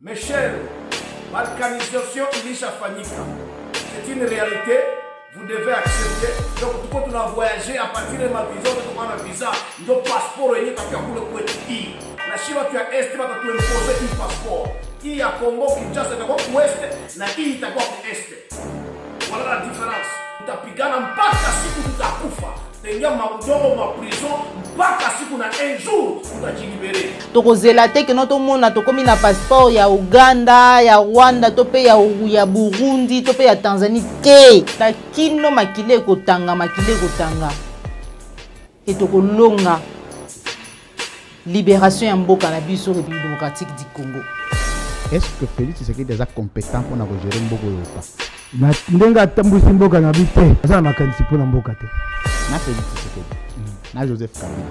Mes chers, balkanisation ilishafanyika. C'est une réalité, vous devez accepter. Donc tuko tuna voyager à partir de ma vision, tuko na visa, ndio passeport yenyewe takia kule kwetu hii. Na shiba tu ya est bata tu impose hii passeport. Hii ya Congo Kinshasa itakuwa ku west na hii itakuwa ku est. Voilà la différence. Tutapigana mpaka siku tutakufa. Tengia maudongo ma prison mpaka siku na un jour tutajilibere. Tokozela te ke noto mona tokomi na passeport ya Uganda, ya Rwanda, to pe ya Burundi, to pe ya Tanzanie te. Ta kino makile kotanga. Et tokolonga libération ya mboka na biso République démocratique du Congo. Est-ce que Félix Tshisekedi est déjà compétent pour gérer mboka ou pas? Ndenga tambusi mboka na bite. Asa makanisi pona mboka te. Na Félix Tshisekedi. Na Joseph Kabila.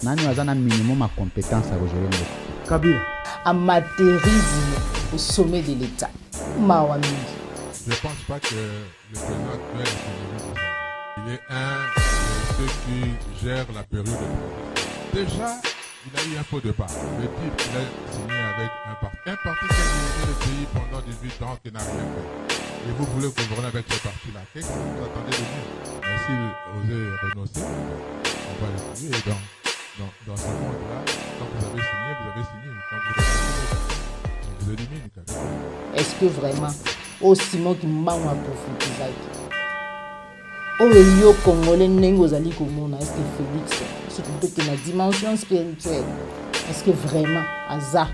Nani wazana minimum à compétence à gérer mboka? Kabila. Amateurisme au sommet de l'État. Mawami. Je ne pense pas que le président actuel il est un de ceux qui gèrent la période de transition. Déjà, il a eu un faux départ. Le type, il a signé avec un parti qui a dirigé le pays pendant 18 ans, qui n'a rien fait. Et vous voulez gouverner avec ce parti-là. Qu'est-ce que vous attendez de lui? Mais s'il osait renoncer, on va le tuer. Et dans ce monde-là, quand vous avez signé, vous avez signé. Quand vous renoncez, on vous élimine. Est-ce que vraiment, au Simon qui m'a prophétisé, au lieu congolais n'engozali komona, est-ce que Félix, c'est plutôt que la dimension spirituelle, est-ce que vraiment, Aza,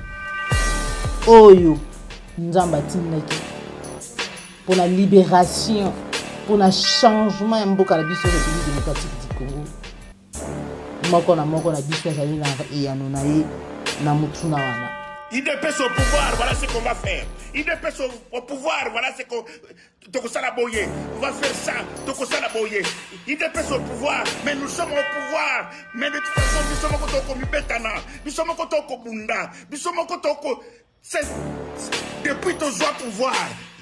Oyo, Nzambati Naki, pour la libération, pour le changement en Mboka la biso République démocratique du Congo, moko na biso ezali na eyanonaye na mutuna wana. Il dépêche au pouvoir, voilà ce qu'on va faire. Il dépêche au pouvoir, voilà ce qu'on va faire ça, il dépêche au pouvoir, mais nous sommes au pouvoir. Mais de toute façon, nous sommes au Mibetana, nous sommes au Bunda, nous sommes au depuis ton pouvoir.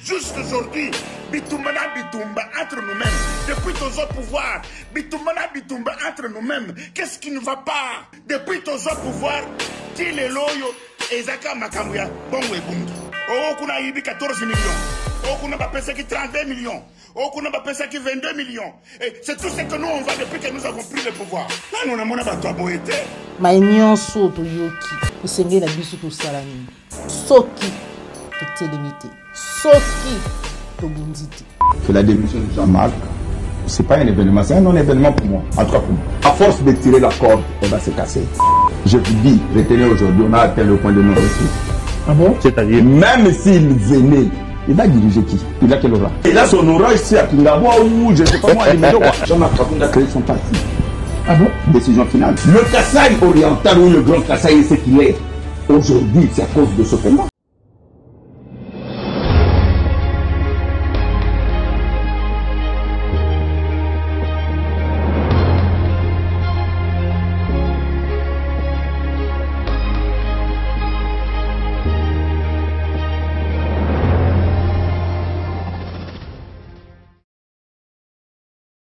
Juste aujourd'hui, Bitumba entre nous-mêmes. Depuis ton pouvoir, Bitumba entre nous-mêmes. Qu'est-ce qui ne va pas? Depuis ton pouvoir, qu'il est loyo, Ezaka Makambuya, Bongo et Bungi. Oh, kuna yibi 14 millions. Oh, kuna ba pesa qui 32 millions. Oh, kuna ba pesa qui 22 millions. Et c'est tout ce que nous on va depuis que nous avons pris le pouvoir. Là, nous n'avons pas de boété. Ma nyonso to yoki, esenge na biso to salani. Soki to limité. Soki to bunditi. Que la démission de Jean-Marc, c'est pas un événement, c'est un non-événement pour moi. En tout cas pour moi. À force de tirer la corde, elle va se casser. Je vous dis, retenez aujourd'hui, on a atteint le point de non-retour. Ah bon? C'est-à-dire, même s'il venait, il va diriger qui? Il a quel aura? Il a son aura ici à Kingaboua ou je sais pas moi, à Limédo. Jean-Marc Kabunda a créé son parti. Ah bon? Décision finale. Le Kasaï oriental ou le grand Kasaï, c'est qu'il est. Aujourd'hui, c'est à cause de ce paiement.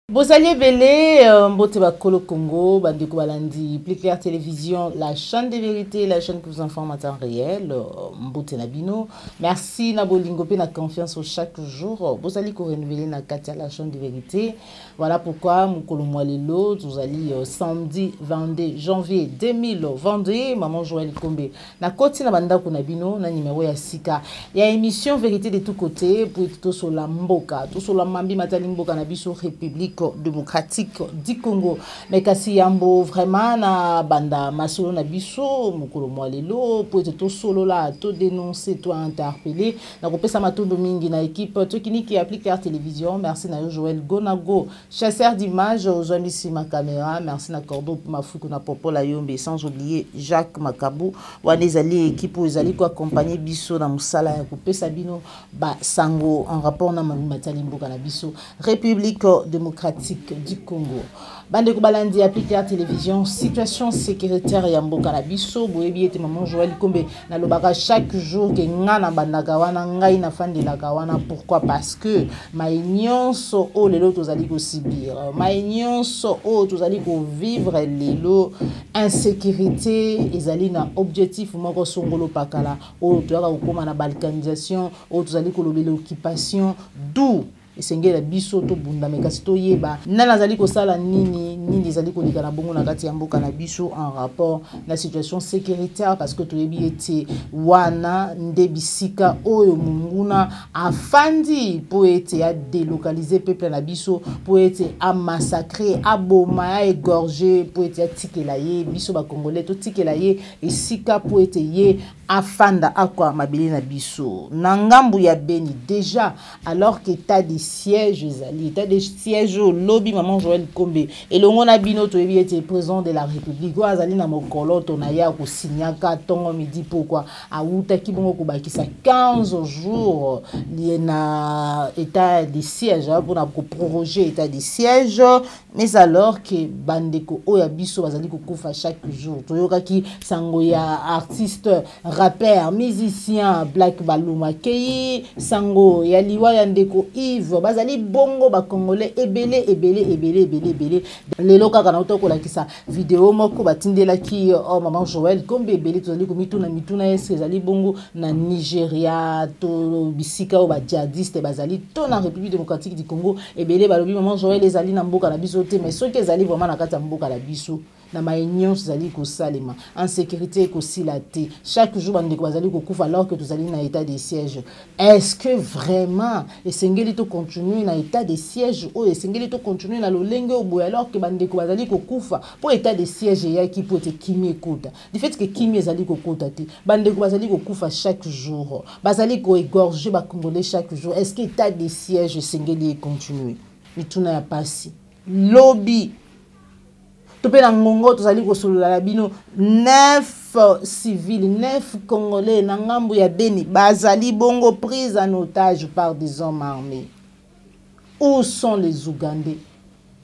Bozali Belé, Mbote Bakolo Congo, Bandeko Balandi, Plus Clair Télévision, la chaîne de vérité, la chaîne qui vous informe en temps réel, Mbote Nabino. Merci Nabolingo pe na confiance au chaque jour. Bozali ko renouveler na Katia la chaîne de vérité. Voilà pourquoi Mukolo Mwalelo, vous allez samedi 22 janvier 2022, Maman Joël Kombe. Na koti na bandako Nabino, na numéro ya sika. Il y a émission vérité de tous côtés pour tout sur la mboka, tout sur la mambi matali mboka na biso République démocratique du Congo. Mais kasi yambo vraiment na banda masolo na biso mukolo mwalelo pour tout solo là tout dénoncer tout interpeller na kopesa matondo mingi na équipe to kiniki applique Clair Télévision. Merci na Joël Gonago chasseur d'images aux amis ici ma caméra. Merci na Cordo Mafuku na Popo la Yombe sans oublier Jacques Makabou wanezali équipe ezali ko accompagner biso na musala ya kopesa bino ba sango en rapport na matali mboka na biso République démocratique du Congo. Bande ko balandi appliquer la télévision situation sécuritaire ya mboka na biso boyebi ete maman Joël Kombe na lobaka chaque jour ke ngana bandaka wana ngai na fandelaka wana. Pourquoi? Parce que maïnyonso o lelo tozali ko subir, maïnyonso o tozali ko vivre lelo insécurité ezali na objectif moko songolo pakala o toyaka kokoma na balkanisation o tozali ko lobela occupation d'où esengela biso to bunda mekasi to yeba nana zali ko sala nini zali ko lika na bongo na kati ya mboka na biso en rapport na situation sécuritaire parce que to yebi ete wana nde bisika oyo munguna afandi po ete a délocaliser peuple na biso po ete a massacrer a boma a égorger po ete a tikela ye biso ba congolais to tikela ye esika po ete ye afanda akwa mabeli na biso na ngambu ya Beni déjà alors que état de siège ezali état de siège au lobby maman Joël Kombe et le ngona bino to yebi était président de la République azali na mokolo to na ya ko signaka tongo midi pourquoi auta ki bongo ko bakisa 15 jours lié na état de siège pour na ko proroger état de siège mais alors que bandeko oya biso bazali ko kufa chaque jour to yoka ki sango ya artiste rappeur musicien Black Baluma Kei sango ya liwa ya ndeko Yves bazali bongo ba congolais ebele lelo kaka na utoko la kisa vidéo moko batindela ki oh maman Joël Kombe ebele tozali ko mituna est ezali bongo na Nigeria to bisika o ba djihadiste bazali to na République démocratique du Congo ebele balobi maman Joël ezali na mboka na biso te mais soki ezali vraiment na kati ya mboka na biso na maïnion zali ko salema en sécurité ko silate chaque jour bande ko bazali ko kufa alors que tozali na état de siège. Est-ce que vraiment esengeli to continuer na état de siège ou esengeli to continuer na lolenge obo alors que bande ko bazali ko kufa pour état de siège ya ki pote kimi ekota du fait que kimi ezali ko kota te bande ko bazali ko kufa chaque jour bazali ko égorger ba congolais chaque jour. Est-ce que état de siège esengeli continuer mituna ya pasi lobby topé na ngongo tozali ko solola la bino 9 civils 9 congolais na ngambu ya Beni bazali bongo pris en otage par des hommes armés. Où sont les Ougandais?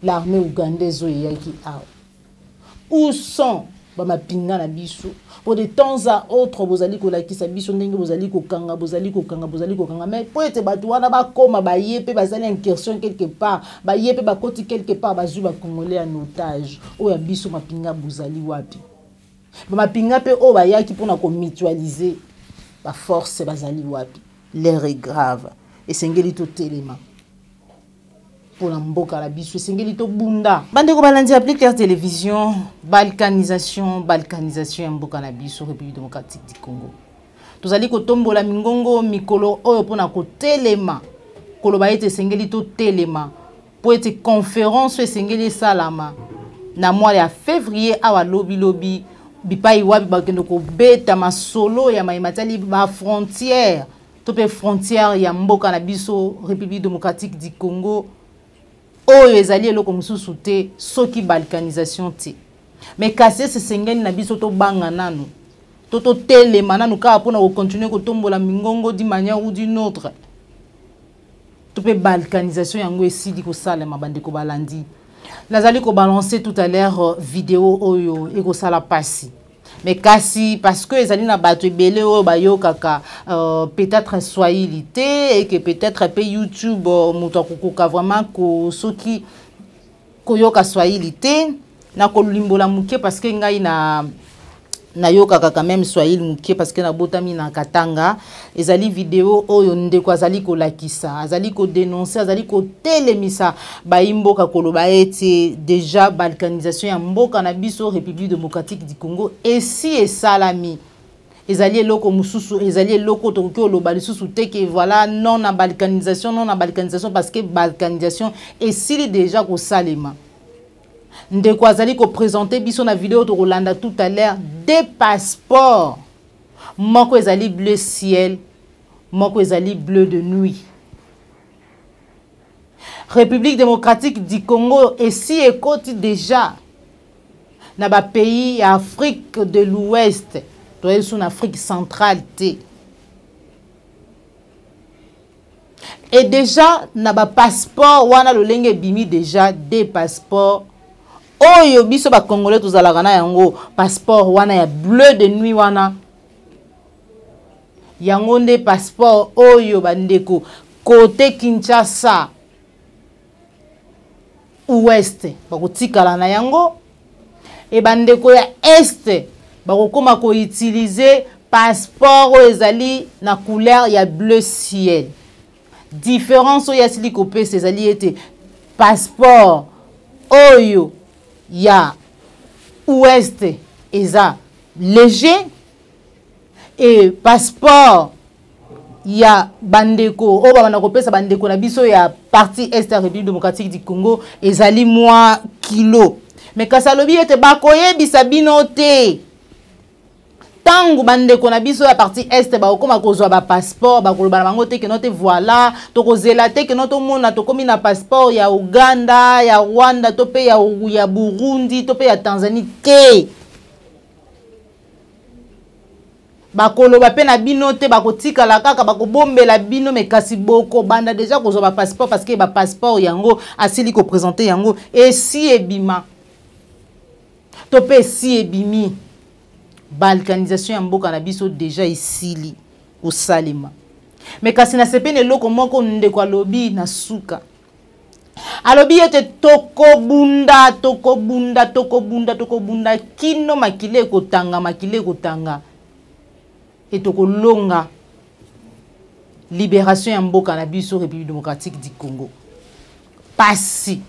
L'armée ougandaise oyaki a. Où sont ba mapinga na biso? Pour de temps à autre bozali ko lakisa biso ndenge bozali ko kanga mais po ete batu wana ba koma ba yepe bazali incursion quelque part ba yepe ba koti quelque part ba zuba congolais en otage o ya biso mapinga bozali wapi ba mapinga pe o ba yaki pona ko mutualiser ba force bazali wapi. L'air est grave et sengeli to telema pour la mboka la biso sengeli to bunda bande ko balandi appliquer la télévision balkanisation ya mboka na biso République démocratique du Congo tozali ko tombola mingongo mikolo oyo pona ko telema koloba ete sengeli to telema po ete conférence sengeli salama na mois ya février awa lobi bipai wabi bakendo ko beta masolo ya maimatali ba frontière to pe frontière ya mboka na biso République démocratique du Congo oyo ezali eloko mususu te soki balkanisation te mais kasi se sengeni na biso to banga nanu to telema nanu ka pona ko continuer ko tombola mingongo di manière ou d'une autre to pe balkanisation yango esidi ko sala mabande ko balandi nazali ko balancer tout à l'heure vidéo oyo e ko sala pasi mais kasi parce que ezali na bato ebele oyo bayo kaka peut-être Swahili te et que peut-être pe YouTube moto akokoka vraiment ko soki koyoka Swahili te na kolimbola muke parce que ngai na yoka quand même Swahili muke parce que na botami na Katanga ezali vidéo oyo ndeko azali ko lakisa azali ko dénoncer azali ko telemisa baimboka koloba ete déjà balkanisation ya mboka na biso République démocratique du Congo et si esalami ezali eloko mususu ezali eloko tokoki oloba lisusu te que voilà non na balkanisation parce que balkanisation esili déjà ko salema ndeko azali ko présenter biso na vidéo to kolanda tout à l'heure des passeports moko ezali bleu ciel moko ezali bleu de nuit. République démocratique du Congo et si ekoti déjà na ba pays ya Afrique de l'Ouest to en Afrique centrale te et déjà na ba passeport wana lolenge bimi déjà des passeports oyo biso ba congolais tozalaka na yango passeport wana ya bleu de nuit wana yango nde passeport oyo bandeko côté Kinshasa ouest bakotikala na yango e bandeko ya est bakokoma ko utiliser passeport oyo ezali na couleur ya bleu ciel. Différence oyo asili kopesa ezali ete passeport oyo ya ouest eza léger et passeport ya bandeko oyo babanda kopesa bandeko na biso ya partie est ya République démocratique du Congo ezali mwa kilo. Mais kasi alobi ete bakoyebisa bino te tangu bandeko na biso ya partie est bakokoma kozwa ba passeport bakoloba na bango te ke note voilà tokozela te ke note mona tokomi na passeport ya Uganda ya Rwanda to pe ya Burundi to pe ya Tanzanie te bakoloba pe na bino te bakotikala kaka bakobombela bino me kasi boko banda déjà kozwa ba passeport parce que ba passeport yango asili ko présenter yango et si ebima to pe si ebimi balkanisation ya mboka na biso déjà isili au salima. Mais kasi na sepene loko moko ndeko alobi na suka alobi ete tokobunda kino makile kotanga et tokolonga libération ya mboka na biso République démocratique du Congo pasi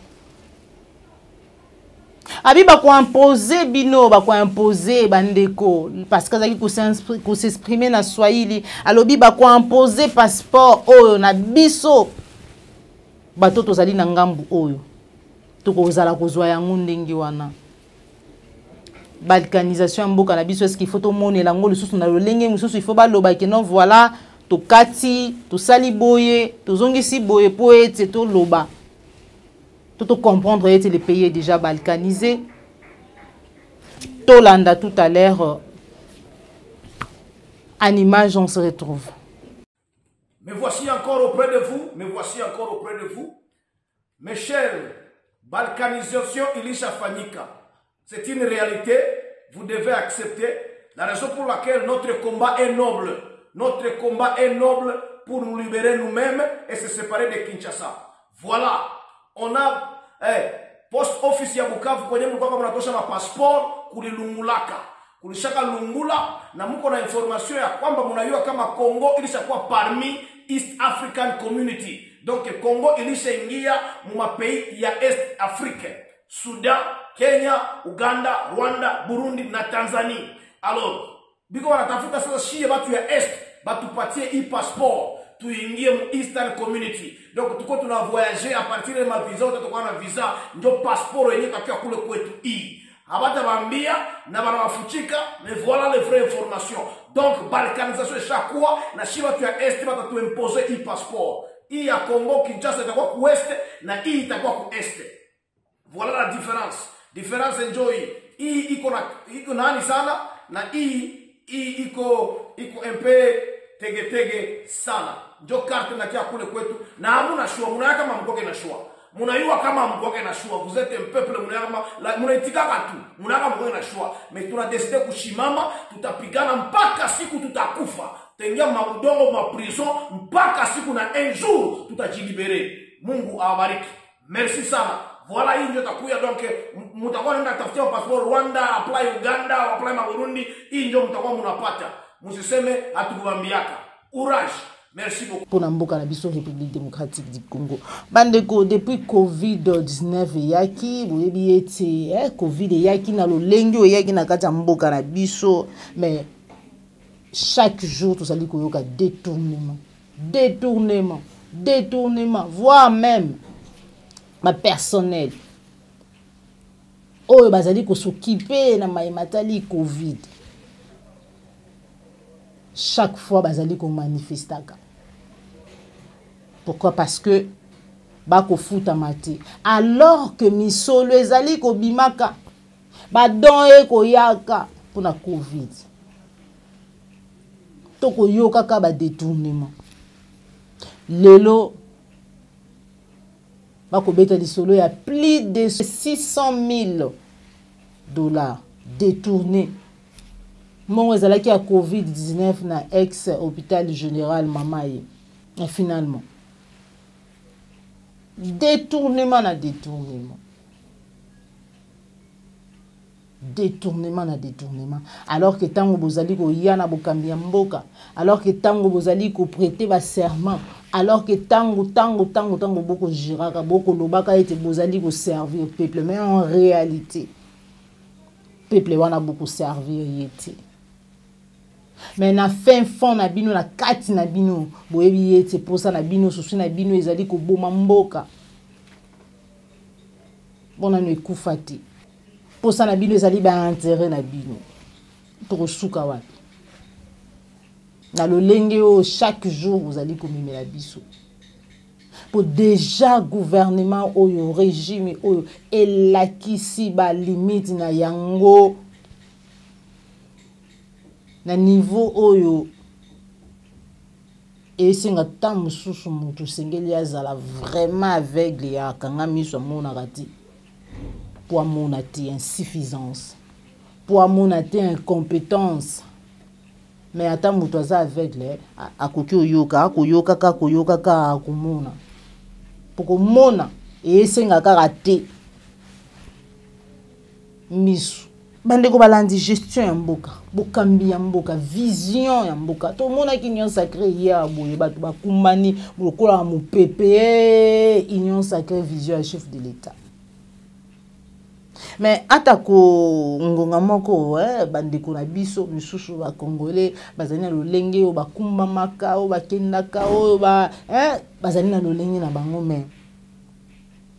abi ba ko imposer bino ba ko imposer bandeko parce que zaki ko s'exprimer na Swahili alobi ba ko imposer passeport oyo na biso bato tozali na ngambu oyo tokozala kozwa yango ndenge wana balkanisation mboka na biso est-ce qu'il faut to monela ngo lisusu na lolenge mususu il faut ba loba ke non voilà to kati to sali boye to zongisi boye po ete to loba tout comprendre que le pays est déjà balkanisé. Tolanda tout à l'heure, en image, on se retrouve. Me voici encore auprès de vous, mes chers, balkanisation Ilisha Fanyika. C'est une réalité, vous devez accepter. La raison pour laquelle notre combat est noble. Notre combat est noble pour nous libérer nous-mêmes et se séparer de Kinshasa. Voilà. On a post office ya Bukavu kwenye mlikuwa mnatosha ma passport kulilungulaka kulishaka lungula na mko na information ya kwamba mnajua kama Congo ilishakuwa parmi East African Community. Donc Congo ilishaingia mu mapays ya East Afrique, Sudan, Kenya, Uganda, Rwanda, Burundi na Tanzania. Alors biko wanatafuta sasa shie batu ya Est batupatie hii passport tuingie mu Eastern Community. Donc tuko tuna voyager à partir de ma visa tutakuwa na visa ndio passport yenyewe takia kule kwetu hii. Habata bambia na banawafuchika mais voilà les vraies informations. Donc balkanisation chaque na shiba tu ya Est bata tu imposer hii passport. Hii ya Congo Kinshasa itakuwa ku West na hii itakuwa ku Est. Voilà la différence. Différence enjoy. Hii iko nani sana na hii iko un peu tege sana. Njo carte na kia kule kwetu na hamuna shua munaya kama mkoke na shua. Munayua kama mkoke na shua. Vous êtes un peuple munaitikaka tu. Munaya kama mkoke na shua. Mais tuna décidé kushimama tutapigana mpaka siku tutakufa. Tengia maudongo ma prison mpaka siku na un jour tutajilibere. Mungu awabariki. Merci sana. Voilà hii ndio takuya donc mutakuwa nenda tafutia passport Rwanda, apply Uganda, apply Burundi, hii ndio mtakuwa mnapata. Msiseme hatukubambiaka. Courage. Merci beaucoup. Pour Namboka na biso République démocratique du Congo. Bandeko depuis Covid-19 yaki, boyebi ete Covid yaki na lolenge yaki na kati ya mboka na biso, mais chaque jour tout sali koyoka détournement, voire même ma personnel. Oyo bazali ko s'occuper na matali Covid. Chaque fois bazali ko manifestaka. Pourquoi? Parce que bako futa mate. Alors que misolo ezali ko bimaka ba don e ko yaka pour na Covid. Toko yoka ka ba détournement. Lelo bako beta lisolo ya plus de 600 000 dollars détournés. Mon ezalaki à Covid-19 na ex-hôpital général Mamaye. Et finalement, détournement na détournement. Détournement na détournement. Alors que tango bozali ko yana bokambi mboka, alors que tango bozali ko prêter ba serment, alors que tango boko giraka boko lobaka ete bozali ko servir peuple, mais en réalité peuple wana beaucoup servir yete. Mais na fin fond na bino na kati na bino boyebi yete posa na bino susu na bino ezali ko boma mboka. Bona no ekufati. Posa na bino ezali ba intérêt na bino. Pour suka wapi. Na lolenge o chaque jour vous allez komimela biso. Pour déjà gouvernement oyo régime oyo elakisi ba limite na yango na niveau oyo esenga ta mususu mutu sengeli azala vraiment aveugle ya kanga miso mona kati pour amona te insuffisance pour amona te incompétence mais ata mutu aza aveugle akoki oyoka akoyoka ka akomona pour komona esenga kaka te miso bandeko balandi gestion ya mboka bokambi ya mboka vision ya mboka to mona ki union sacrée ya boye bato bakumbani lokola mopepe union sacrée vision ya chef de l'état mais atako ngonga moko bandeko na biso misusu ba congolais bazali na lolenge o bakumba maka o bakendaka o bazali na lolenge na bango mais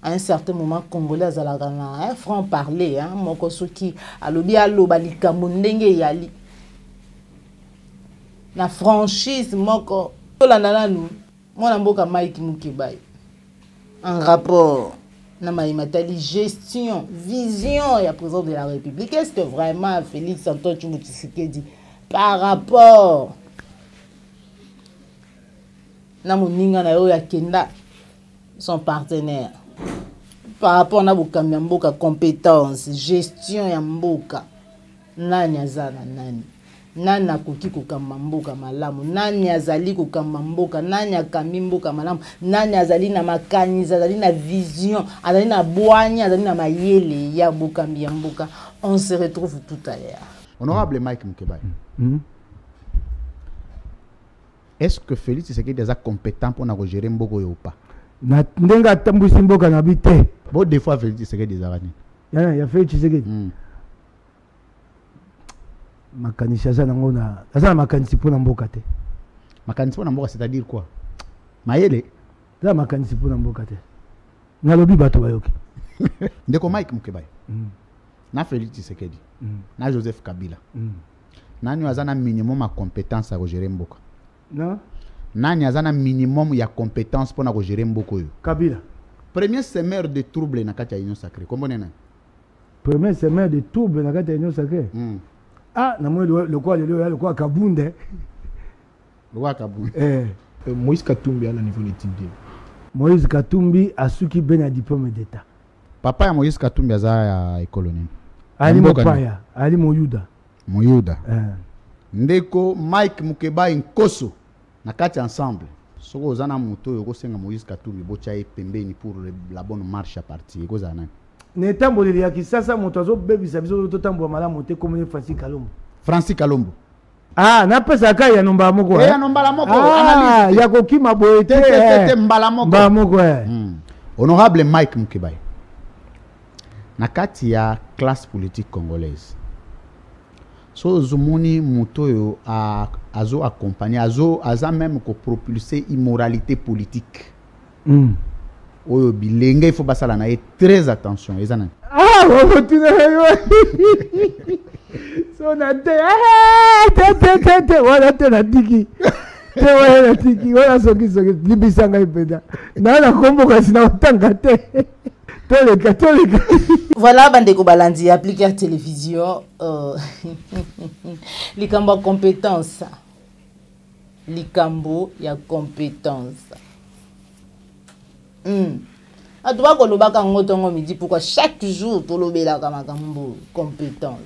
à un certain moment congolais azalaka na franc parler moko soki alobi aloba likambo ndenge yali na franchise moko tolanda nanu mwana mboka Mike Mukebai en rapport na matali gestion vision ya président de la République. Est-ce que vraiment Félix Antoine Tshisekedi par rapport na moninga na yo ya kenda son partenaire par rapport na bokambi ya mboka compétence gestion ya mboka nani azana nani akoki kokamba mboka malamu nani azali kokamba mboka nani akambi mboka malamu nani azali na makanisi azali na vision azali na bwanya azali na mayele ya bokambi ya mboka. On se retrouve tout à l'heure. Honorable Mike Mukebai, est-ce que Félix Tshisekedi est compétent pour gérer mboka ou pas? Na ndenga tambusi mboka na bité. Bon des fois Félix Tshisekedi ezarani. Ya Félix Tshisekedi. Makanisi aza nango na aza makanisi pona mboka te. Makanisi pona mboka c'est-à-dire quoi? Mayele. Za makanisi pona mboka te. Ngalobi bato bayoki. Ndeko Mike Mukebai. Na Félix Tshisekedi. Na Joseph Kabila. Nani azana minimum à compétence à gérer mboka? Non. Nani azana minimum ya compétence pour gérer mboka yo? Kabila. Premier semeur de trouble na kati ya union sacrée. Comment nena? Premier semeur de trouble na kati ya union sacrée. Ah, na moi le quoi Kabunde. Le quoi Kabunde. Moïse Katumbi à la niveau d'étudier. Moïse Katumbi a suki ben a diplôme d'état. Papa ya Moïse Katumbi aza ya école nini? Ali Mopaya, Ali Moyuda. Moyuda. Ndeko Mike Mukebai Nkoso na kati ensemble. Soko ozana moto yo kosenga Moïse Katumbi bocha pembeni pour la bonne marche à partir. Eko zana. Netamboleli ya kisasa moto azo bebisa biso to tambo malamu te comme Francis Kalombo. Francis Kalombo. Ah, na pesa ka ya nomba moko. Ya nomba moko analyse. Ya kokima boye te mbala moko. Mbala moko. Honorable Mike Mukebai. Na kati ya classe politique congolaise. So zumuni moto yo azo accompagner aza même ko propulser immoralité politique. Oyo bilenge il faut basala na très attention ezana. Ah, tu so na te wala te na tiki. Te wala na tiki wala soki libisanga ipeda. Na komboka sina otanga te. Voilà, bandeko balandi appliquer télévision likambo compétence likambo ya compétence atuba kolobaka ngo tongo midi pourquoi chaque jour tolobela ka makambo compétence.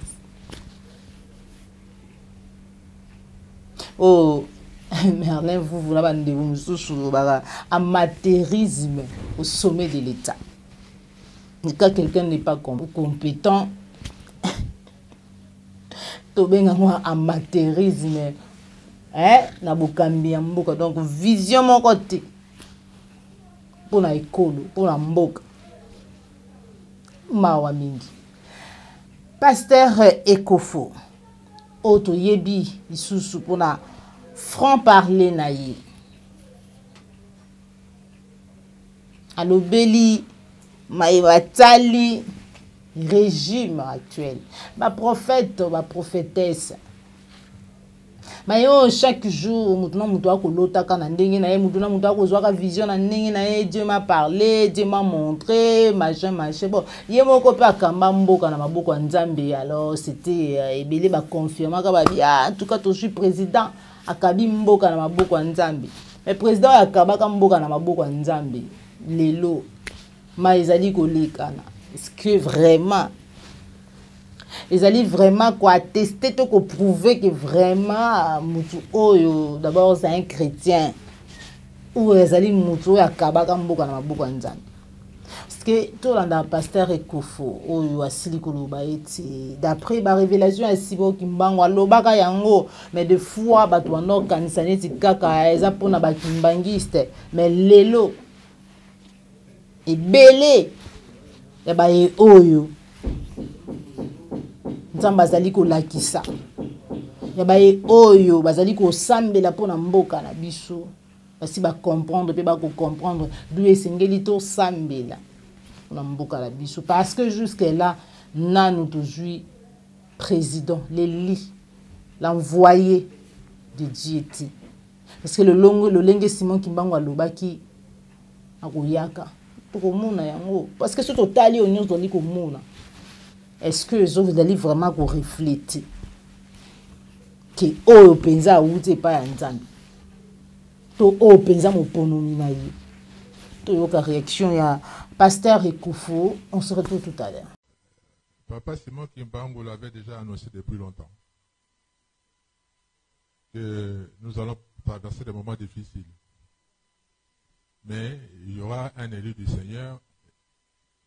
Oh Merlin, vous n'avez pas amateurisme au sommet de l'État. Quand quelqu'un n'est pas compétent, amateurisme, donc vision mon côté pour la école, pour la mboka. Mawa mingi. Pasteur Ekofo, auto yebi isusu pour la franc-parler naïe. Alobeli maïbatali régime actuel. Ma prophète, ma prophétesse. Mayo chaque jour mutuna mutu akolota kana ndenge na ye mutuna mutu akozwaka vision na ndenge na ye Dieu m'a parlé, Dieu m'a montré, machin. Bon, ye moko pe akamba mboka na maboko ya Nzambe. Alors c'était ebele ba confirmer ka ba en tout cas je suis président akabi mboka na maboko ya Nzambe. Mais président akabaka mboka na maboko ya Nzambe. Lelo ma ezali kolekana. Est-ce que vraiment ils allaient vraiment quoi tester tout pour prouver que vraiment mutu oyo d'abord c'est un chrétien ou ils allaient mutu ya kabaka mboka na maboko ya Nzambe. Parce que tout le pasteur Ekofo oyo asili koloba eti d'après ba révélation ya sibo kimbango alobaka yango mais des fois bato wana kanisa neti kaka eza pona ba kimbangiste mais lelo ebele ya ba oyo Nzamba bazali ko lakisa. Ya bae oyo bazali ko sambela pona mboka na biso. Basi ba comprendre pe ba ko comprendre d'où esengeli to sambela pona mboka na biso parce que jusque là nanu toujours président l'éli l'envoyé de Dieu. Parce que le lenge Simon Kimbango alobaki akoyaka pour mona yango parce que ce total yo nyonso li ko mona. Est-ce que vous allez vraiment refléter que oh penza ou te pas Nzambe to oh penza mo ponomi na ye to yoka réaction ya pasteur Ekofo. On se retrouve tout à l'heure. Papa Simon Kimbango l'avait déjà annoncé depuis longtemps que nous allons traverser des moments difficiles, mais il y aura un élu du Seigneur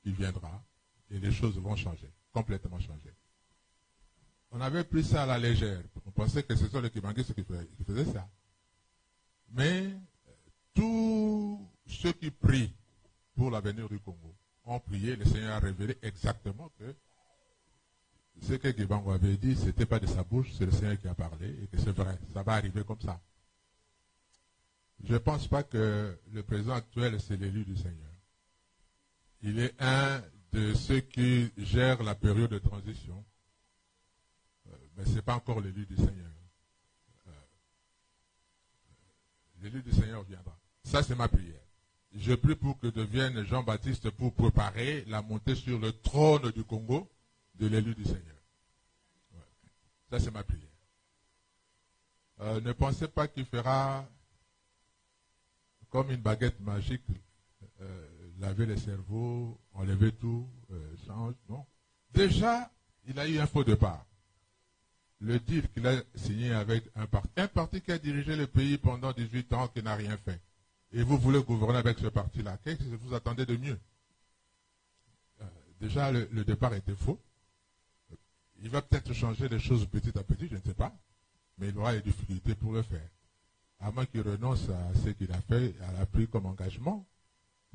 qui viendra et les choses vont changer. Complètement changé. On avait pris ça à la légère. On pensait que ce sont les Kibanguistes qui faisaient ça. Mais tous ceux qui prient pour l'avenir du Congo ont prié. Le Seigneur a révélé exactement que ce que Kibango avait dit, ce n'était pas de sa bouche, c'est le Seigneur qui a parlé et que c'est vrai. Ça va arriver comme ça. Je ne pense pas que le président actuel, c'est l'élu du Seigneur. Il est un de ceux qui gèrent la période de transition, mais ce n'est pas encore l'élu du Seigneur. L'élu du Seigneur viendra. Ça, c'est ma prière. Je prie pour que devienne Jean-Baptiste pour préparer la montée sur le trône du Congo de l'élu du Seigneur. Ça, c'est ma prière. Ne pensez pas qu'il fera comme une baguette magique, laver les cerveaux, enlever tout, change, non. Déjà, il a eu un faux départ. Le deal qu'il a signé avec un parti qui a dirigé le pays pendant 18 ans, qui n'a rien fait. Et vous voulez gouverner avec ce parti-là. Qu'est-ce que vous attendez de mieux? Déjà, le départ était faux. Il va peut-être changer les choses petit à petit, je ne sais pas. Mais il aura des difficultés pour le faire. À moins qu'il renonce à ce qu'il a fait, à pris comme engagement.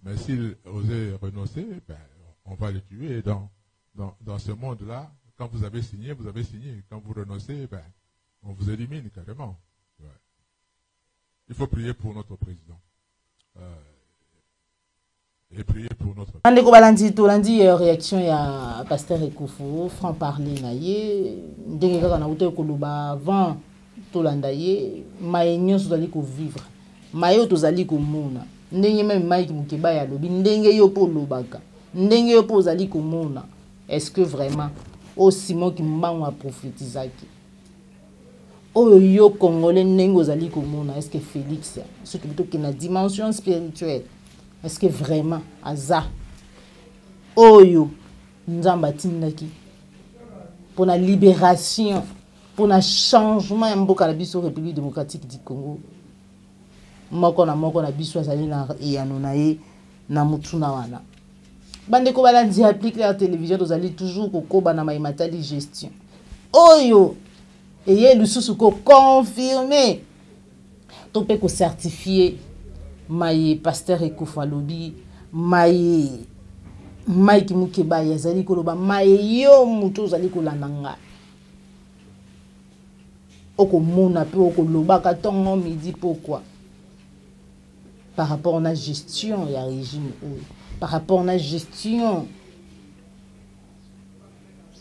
Mais s'il osait renoncer, ben, on va le tuer. Dans ce monde-là, quand vous avez signé, vous avez signé. Quand vous renoncez, ben, on vous élimine carrément. Ouais. Il faut prier pour notre président. Et prier pour notre... Andeko balandi tolandi réaction ya pasteur Ekofo franc parler na ye ndenge kaka na uto koloba avant tolanda ye mayenyo tozali ko vivre mayo tozali ko mona ndenge même Mike Mukeba ya lobi ndenge yo po lobaka ndenge yo po zali ko mona. Est-ce que vraiment au Simon Kimbango a prophétisaki oyo yo congolais ndenge ozali ko mona? Est-ce que Félix ce qui plutôt que na dimension spirituelle, est-ce que vraiment Aza oyo nzamba tindaki pour la libération, pour le changement de la République démocratique du Congo. Moko na biso azali na yanonaye na mutuna wana. Bande ko balandi applique la télévision dozali toujours kokoba na maimatali gestion. Oyo eye lususu ko confirmer to pe ko certifier maye pasteur Ekufa lobi maye Mike Mukeba yazali koloba maye yo mutu ozali kolanda nga. Oko mona pe oko loba katongo midi pourquoi? Par rapport à la gestion du régime, par rapport à la gestion,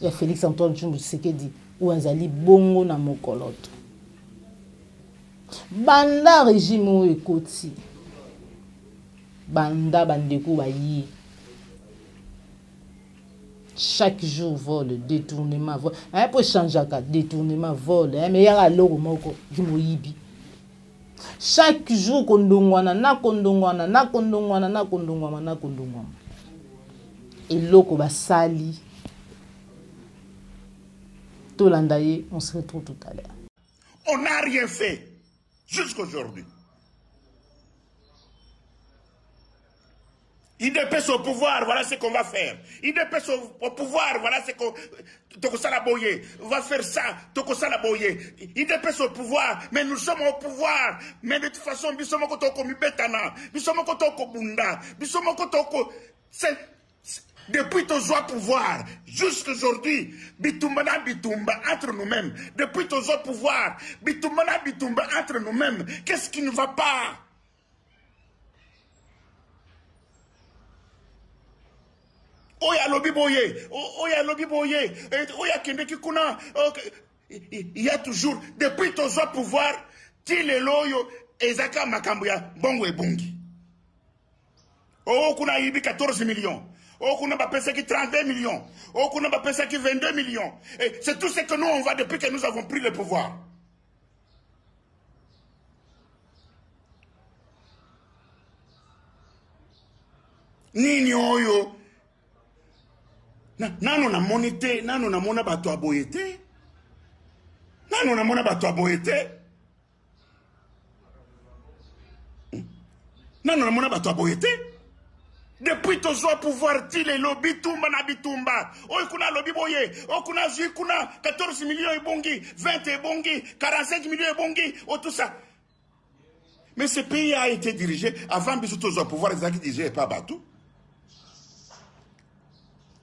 il y a Félix Antoine Tshisekedi ou Azali Bongo na mokoloto. Banda régime ou ekoti, banda bandeko bayi. Chaque jour vol, détournement, vol. Un peu changer à détournement, vol. Mais il y a l'eau moko qui moyibi. Chaque jour kondongwana na kondongwana na kondongwana na kondongwana na kondongwana. Et loko basali. Tolandaye, on se retrouve tout à l'heure. On n'a rien fait jusqu'aujourd'hui. IDPS au pouvoir, voilà ce qu'on va faire. IDPS au pouvoir, voilà ce qu'on... Tokosala Boye, on va faire ça, Tokosala Boye. IDPS au pouvoir, mais nous sommes au pouvoir. Mais de toute façon, nous sommes au Mibetana, nous sommes au Bunda, nous sommes au... Depuis ton joie pouvoir, jusqu'aujourd'hui, Bitumbana Bitumba entre nous-mêmes. Depuis ton joie pouvoir, Bitumbana Bitumba entre nous-mêmes. Qu'est-ce qui ne va pas? Oya lobi boye, oya lobi boye, oya kendeki kuna, il y a toujours, depuis ton joie pouvoir, tile loyo, ezaka makambuya, bongo e bongi. Oh, kuna yibi 14 millions. Oh, kuna ba pesa qui 32 millions. Oh, kuna ba pesa qui 22 millions. C'est tout ce que nous on voit depuis que nous avons pris le pouvoir. Nini oyo. Nano na monite, nano na mona bato aboyete. Nano na mona bato aboyete. Nano na mona bato aboyete. Depuis ton joie pouvoir, tile lo bitumba na bitumba. O kuna lobi boye, o kuna zui kuna 14 millions et bongi, 20 et bongi, 45 millions et bongi, o tout ça. Mais ce pays a été dirigé avant biso ton joie pouvoir, ils ont dirigé pas batou.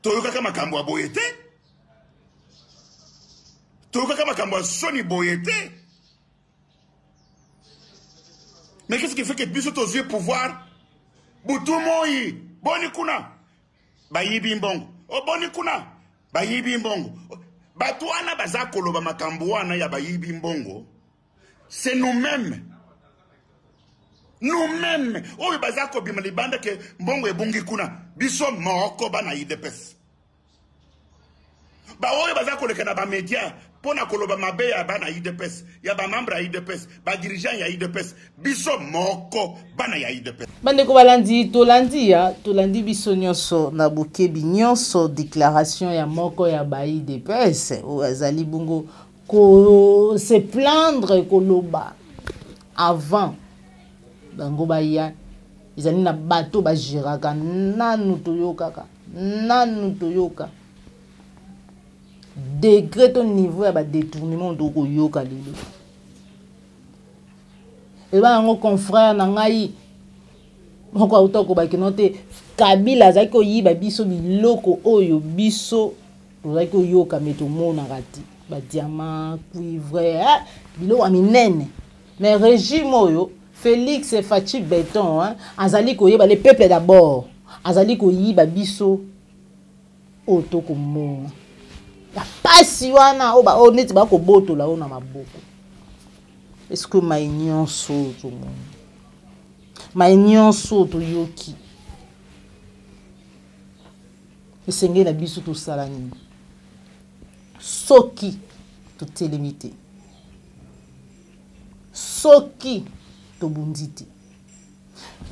Toyoka kama makambo boyete. Toyoka kama makambo soni boyete. Mais qu'est-ce qui fait que biso tos yeux pouvoir Butumoi boni kuna bayibi mbongo. O boni kuna bayibi mbongo. Batuana bazakolo ba makambo wana ya bayibi mbongo. C'est nous-mêmes. Nous-mêmes, oh bazako bimalibanda ke mbongo ebongi kuna biso moko bana IDPS. Ba oyo bazako lekana ba media pona koloba mabe ya bana IDPS, ya ba membre ya IDPS, ba dirigeant ya IDPS, biso moko bana ya IDPS. Bande ko balandi tolandi ya tolandi biso nyonso na bukebi nyonso déclaration ya moko ya ba IDPS o azali bungo ko se plaindre koloba avant bango baya izali na bato bajiraka nanu toyokaka degré ton niveau ya ba détournement de koyoka lelo et ba ngo confrère na ngai moko utoko ba kinote Kabila zaki koyiba biso biloko oyo biso zaki koyoka meto mona rati ba diamant cuivre biloko minene mais régime oyo Félix et Fachi Béton, hein, azali koyeba le peuple d'abord, azali koyiba biso otoko mona. Ya pasi wana oba oneti ba ko boto la ona maboko. Est-ce que ma union so to mona? Ma union so to yoki. Esenge na biso to salani. Soki to telemité. Soki Bunditi.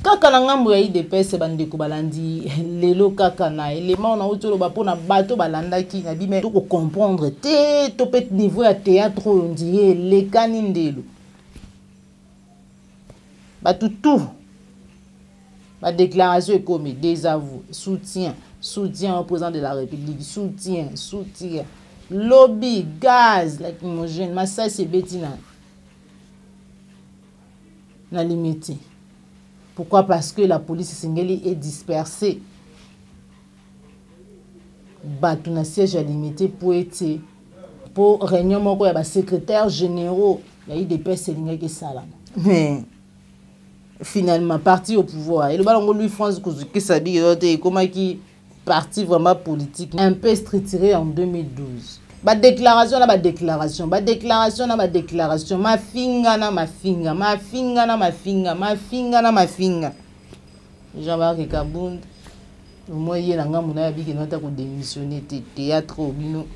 kaka na ngambo ya IDPS bandeko balandi lelo kaka na élément na otolo ba pona bato balandaki na bime to ko comprendre te to peut niveau ya théâtre on dirait les kanindelo bato tout ba déclaration comme désavou soutien au président de la République soutien lobby gaz lacrymogène massa c'est betina na limité. Pourquoi? Parce que la police singeli est dispersée. Bato na siège à limité pour réunion moko ya ba secrétaire généraux ya IDPS selingaki sala. Mais finalement parti au pouvoir et le balongo lui France que ça dit comment qui parti vraiment politique un peu retiré en 2012. Ba déclaration na ba déclaration ma finga na ma finga Jean-Marc Kabund moi yé na ngam na biki na ta ko démissionner théâtre obino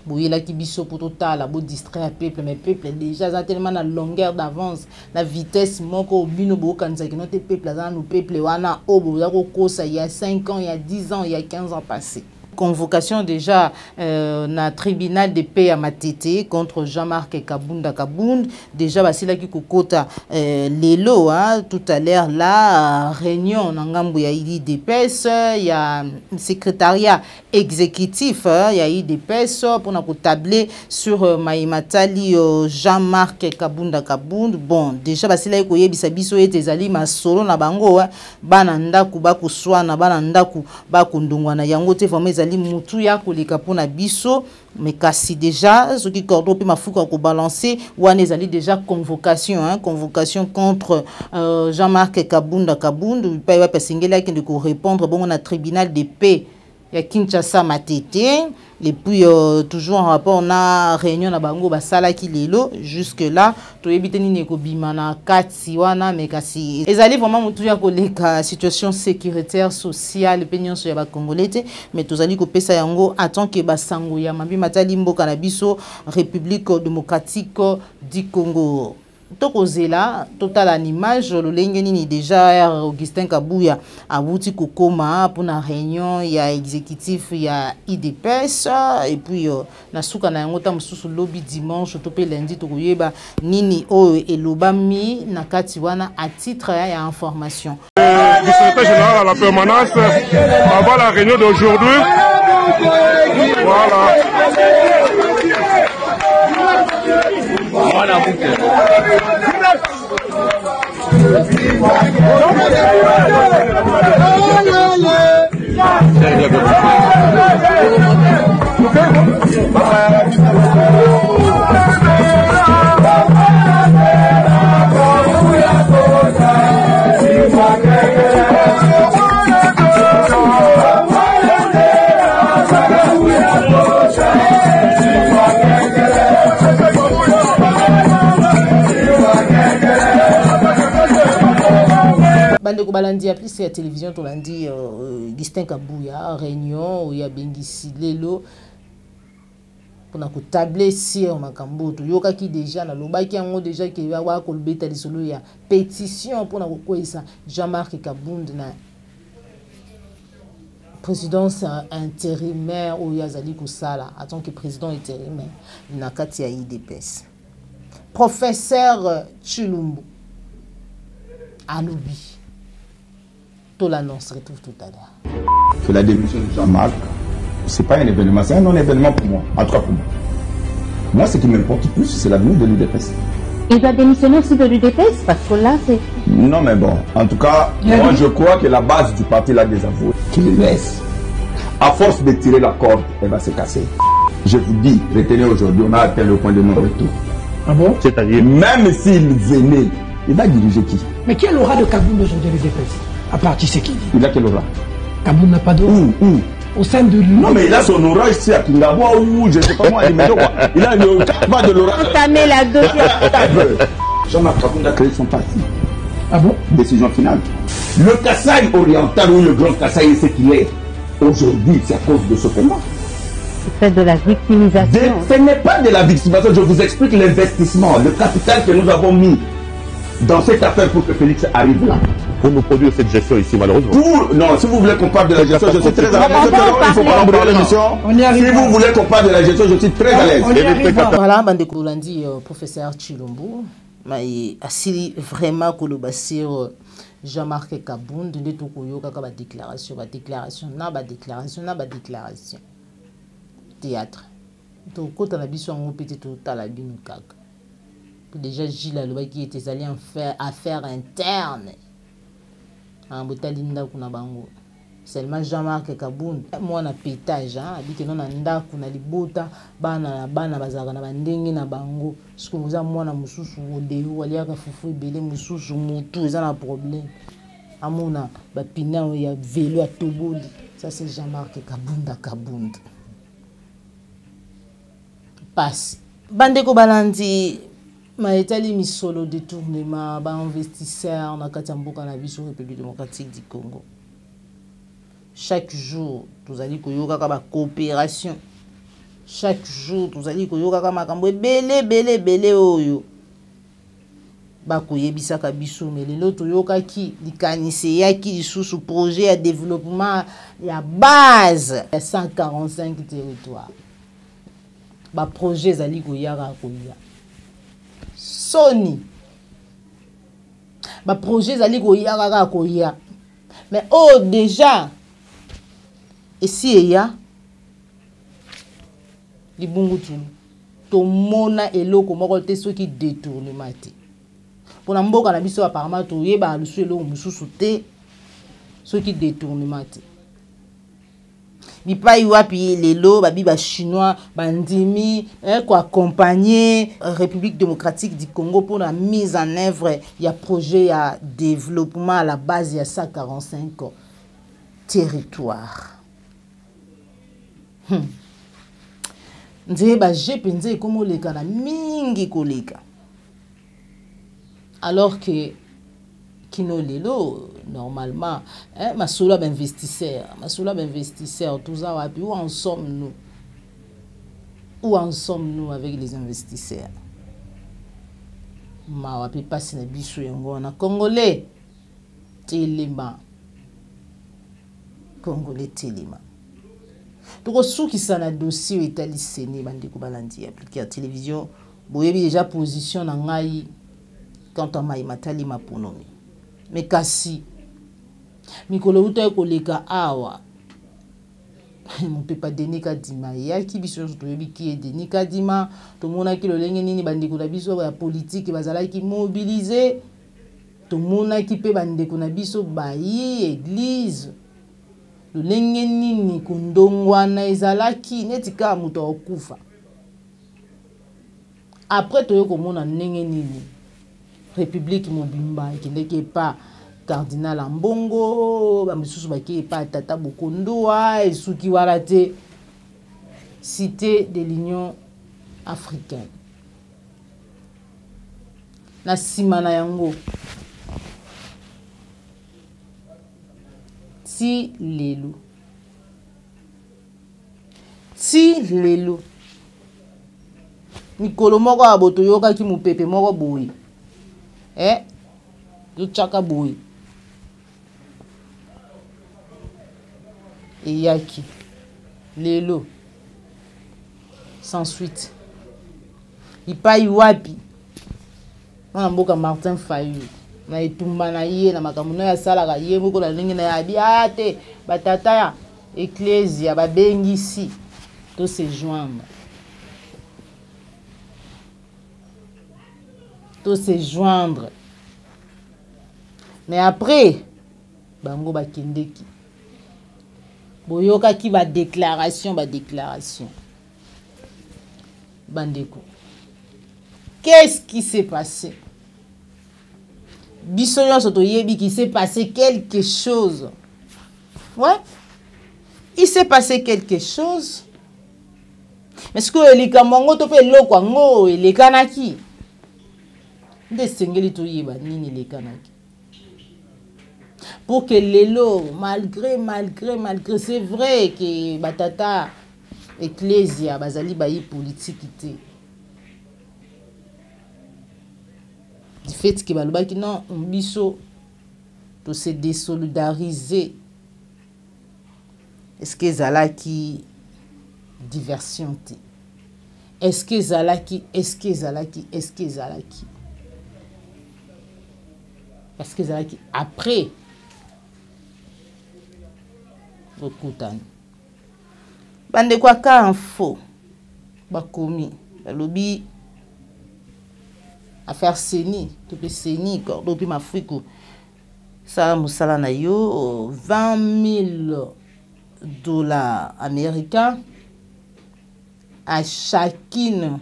boyela ki biso pour total bo distraire peuple mais peuple déjà ça tellement na longueur d'avance la vitesse moko obino bo kanza ki notre peuple za no peuple wana obo za ko kosa il y a 5 ans il y a 10 ans il y a 15 ans passés. Convocation déjà na tribunal de paix à Matete contre Jean-Marc Kabund déjà basila ki kokota lelo tout à l'heure là réunion na ngambo ya IDPS il y a secrétariat exécutif ya IDPS pour na ko tabler sur Maimatali Jean-Marc Kabund bon déjà basila ko yebisa biso ete ezali masolo na bango bana ndaku ba ko swana bana ndaku ba ko ndungwana yango te vraiment mutu ya koleka pona biso mais kasi déjà ce qui cordon pe mafuka ko balancer wana ezali déjà convocation contre Jean-Marc Kabund pa va pasengela ki de ko répondre bon na tribunal de paix ya Kinshasa Matete et puis toujours en rapport na réunion na bango basala ki lelo jusque là to ebiteni ne ko bimana kati wana mais kasi ezali vraiment mutu ya koleka situation sécuritaire sociale pe nyonso ya ba congolais mais tozali ko pesa yango attend que basango ya mabi matali mboka na biso République démocratique du Congo. Tokozela total en image le lengeni déjà Augustin Kabuya abuti kokoma pour na réunion ya exécutif ya IDPS et puis na suka na yango ta mususu lobby dimanche to pe lundi to koyeba nini o elobami na kati wana à titre ya information. Du secrétaire général à la permanence avant la réunion d'aujourd'hui. Voilà. Bandeko balandi a plus la télévision to landi Augustin Kabuya réunion où il y a bengisi lelo pour na ko tabler sur makambo to yoka ki déjà na lobaki yango déjà ki wa ko lobeta lisolo ya pétition pour na ko koisa Jean-Marc Kabund na présidence intérimaire ou yazali ko sala en tant que président intérimaire na kati ya IDPS. Professeur Chilumbu Aloubi. Tout l'annonce retrouve tout à l'heure. Que la démission de Jean-Marc, c'est pas un événement, c'est un non-événement pour moi, en tout cas pour moi. Moi, ce qui m'importe plus, c'est l'avenir de l'UDPS. Il doit démissionner aussi de l'UDPS parce que là, c'est... Non, mais bon, en tout cas, moi, je crois que la base du parti l'a désavoué. Qu'il laisse. À force de tirer la corde, elle va se casser. Je vous dis, retenez aujourd'hui, on a atteint le point de non-retour. Ah bon? C'est-à-dire, même s'il venait, il va diriger qui? Mais quel aura de Kabund aujourd'hui l'UDPS? À part qui c'est qui dit? Il a quel aura? Kabund n'a pas d'aura. Où? Au sein de lui. Non, mais il a son aura ici à Kingabo ou je ne sais pas moi, il a pas de l'aura. Entamé la deuxième. Jean-Marc Kabund a créé son parti. Ah bon? Décision finale. Le Kasaï oriental ou le grand Kasaï, c'est qu'il est aujourd'hui, c'est à cause de ce combat. C'est de la victimisation. Ce n'est pas de la victimisation, je vous explique l'investissement, le capital que nous avons mis dans cette affaire pour que Félix arrive là. Pour nous produire cette gestion ici, malheureusement. Non, si vous voulez qu'on parle de la gestion, je suis très à l'aise. Il faut pas embrouiller l'émission. Si vous voulez qu'on parle de la gestion, je suis très à l'aise. Voilà, Bande Kolandi, professeur Chilombo, mais asili vraiment Koloba sur Jean-Marc Kabound, de tout koyoka ka déclaration, déclaration. Théâtre. Donc quand on a biso en petit tout à la binu kaka. Déjà Gilles Aloba qui était allé en faire affaire interne. En botalinda kuna bango. Seulement Jean-Marc Kabound, moi na pétage hein, dit que non anda kuna libota bana bazaka na bandenge na bango. Ce que vous a moi na mususu odeo aliaka fufu belé mususu mutu ça na problème. Amona ba pina ya vélo à Toboli. Ça c'est Jean-Marc Kabound. Passe. Bandeko balandi maetali misolo détournement ba investisseur na katamboka na biso République démocratique du Congo. Chaque jour, nous allons koyoka ka ba coopération. Chaque jour, nous allons koyoka ka makambo belé oyo. Ba koyebisa ka biso mais lelo toyoka ki likanise ya ki sous projet de développement ya base ya 145 territoires. Ba projet zali koyaka koya. Sony. Ba projet zali koyaka koya. Mais oh déjà et si il y a les bungutulu to mona eloko moko te ceux qui détournent mati pour la mboka na biso apparemment to yeba lusu eloko mususu te ceux qui détournent mati bipai wapi lelo babi ba chinois bandimi ko accompagner République démocratique du Congo pour la mise en œuvre ya projet ya développement à la base ya 145 territoires. Nzeba jepenze komo leka na mingi koleka. Alors que kino lelo normalement masolo d'investisseurs, tout ça wapi où en sommes-nous? Où en sommes-nous avec les investisseurs? Ma wapi passe na biso yango na Congolais telema. Congolais telema. Donc, ce qui s'en a dossier est séné, bandeko balandi appliqué à télévision. Boyebi déjà position na ngai quand on m'a matali ma ponomi. Mais kasi mikolo uta koleka awa. Mon papa Denika Dima ya ki biso to yebi ki e Denika Dima to mona ki lo lenge nini bandeko na biso ya politique bazala ki mobiliser to mona ki pe bandeko na biso bayi église. Le nini kundongwana ezalaki netika muto okufa. Après toyo komona nini République mobimba qui pas cardinal Ambongo ba misusu ba ki pas tata Bokondoa esuki warate cité de l'Union africaine. Na simana yango ti lelo mikolo moko aboto yoka ki mupepe moko boyi yo chaka boyi eyaki lelo sans suite ipai wapi na mboka Martin Fayulu na etumba na ye na makambo ya salaka ye moko la ndenge na ya biate batata ya ecclesia babengisi to se joindre mais après bango bakendeki boyoka ki ba déclaration bandeko qu'est-ce qui s'est passé? Bissoyon Sotoyebi qui s'est passé quelque chose. Ouais. Il s'est passé quelque chose. Mais ce que les Kamongo tope loko ngo les kanaki. Des sengeli toyeba nini les kanaki. Pour que les lots malgré c'est vrai que batata ecclesia bazali bayi politique. du fait que balobaki non biso to se désolidariser. Est-ce que zalaki diversion te? Est-ce que zalaki parce que zalaki après bokutani bande kwa ka info bakomi balobi affaire seni to pe seni cordo pe mafriko ça musala na yo $20,000 américains à chacune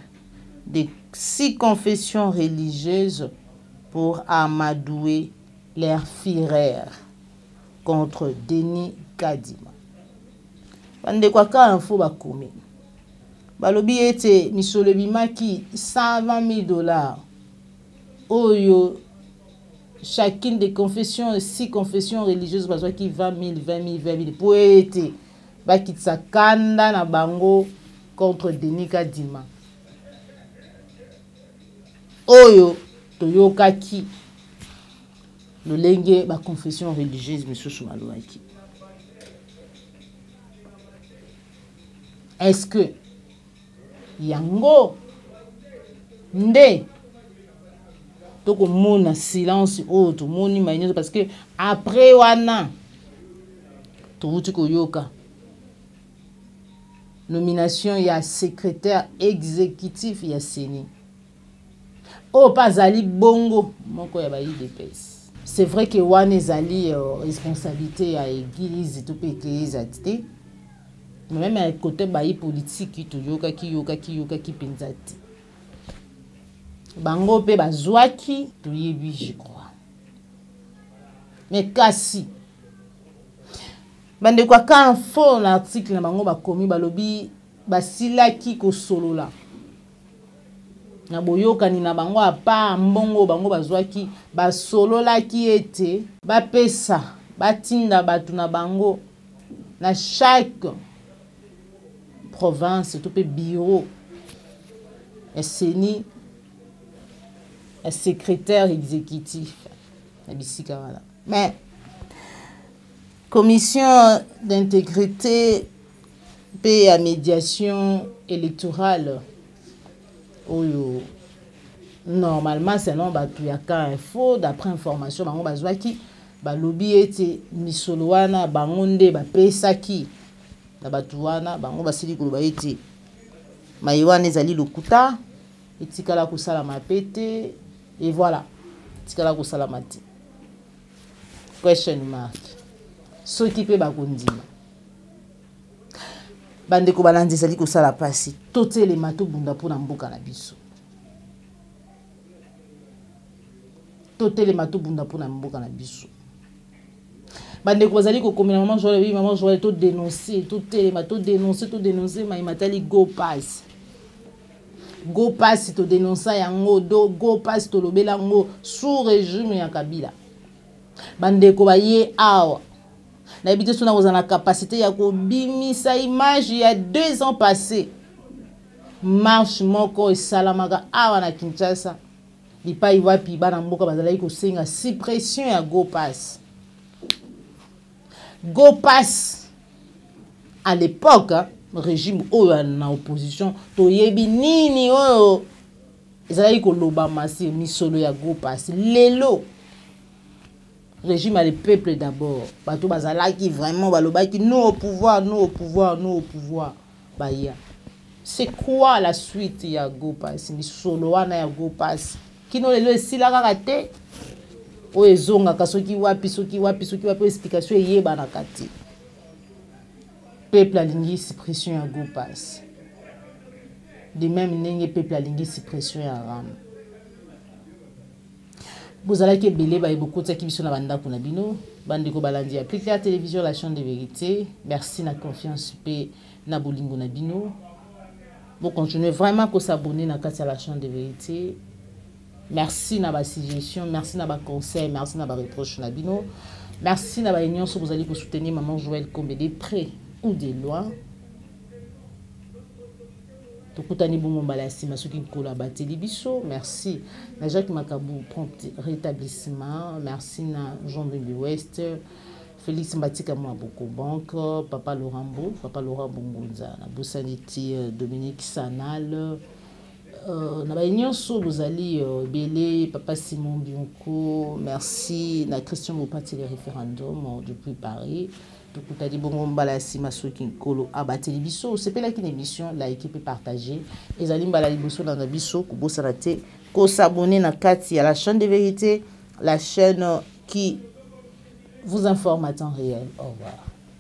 des 6 confessions religieuses pour amadouer leur frère contre Denis Kadima. Bande kwa ka info bakomi balobi ete misolo bimaki $120,000 oyo chacune des confessions 6 confessions religieuses bazwa ki 20,000 pour ete bakitsa kanda na bango contre Denis Kadima oyo toyokaki lolenge ba confession religieuse misusu malobaki. Est-ce que yango nde toko mona silence autre moni mainyo parce que après wana touti koyoka nomination ya secrétaire exécutif ya Seni o pazali bongo moko ya ba IDPS. C'est vrai que wana ezali responsabilité ya église to pe église atité mais même à côté bayi politique to yoka ki penzati bango pe bazwaki to yebi je crois mais kasi bande kwa ka info na article na bango bakomi balobi basilaki ko solola na boyokani na bango apa mbongo bango bazwaki basololaki ete bapesa batinda batu na bango na chaque province to pe bureau et Seni un secrétaire exécutif na bisika wala mais commission d'intégrité et à médiation électorale oyo normalement selon batu ya ka info d'après information bango bazwaki balobi ete misolo wana bango nde bapesaki na batu wana bango basili koloba ete mayiwana ezali lokuta etikala kosala mapete et voilà etikala kosala mati question mark soki pe bakondima bandeko balandi ezali kosala pasi totelema tobunda mpona mboka na biso totelema tobunda mpona mboka na biso bandeko bazali kokomela maman Joël oui maman Joël to dénoncer totelema to dénoncer maimatali go pass to dénoncer yango go pass to lobela ngo sous régime ya Kabila bandeko baye awa na habité sona kozana capacité ya kobimisa image ya 2 ans passés marche moko esalamaka awa na Kinshasa lipai wapi bana mboka bazalaki kosenga suppression ya go pass à l'époque régime oyo na opposition toyebi nini oyo ezalaki koloba masi misolo ya go pass lelo régime à le peuple d'abord bato bazalaki vraiment balobaki nous au pouvoir baya c'est quoi la suite ya go pass misolo wana ya go pass kino lelo esila kaka te o ezongaka soki wapi explication eyeba na kati peuple alingi suppression ya go pass de même ndenge peuple alingi suppression ya ram bozalaki ebele bayekokotiaki biso na bandako na bino bandeko balandi applique la télévision la chaîne de vérité merci na confiance pe na bolingo na bino vous continuez vraiment ko s'abonner na kati ya la chaîne de vérité merci na ba suggestion merci na ba conseil merci na ba reproche na bino merci na ba union so vous allez soutenir maman Joël Kombe de près ou de loin Tokutani bongo mbala sima soki nkola bateli biso. Merci na Jacques Makabou prompt rétablissement. Merci na Jean Bembi West. Félix Mbatika Mwaboko Banque, Papa Laurent Bongonza, Bosaniti Dominique Sanal, Nabaïnyonso Bozali Bélé, Papa Simon Bionco, merci na Christian Mopati le référendum depuis Paris. Donc tu as dit bon mbala sima soki nkolo abateli biso, c'est pas là qu'une émission la équipe partagée. Ezali mbala liboso na biso ko bosana te ko s'abonner na kati à la chaîne de vérité, la chaîne qui vous informe à temps réel. Au revoir.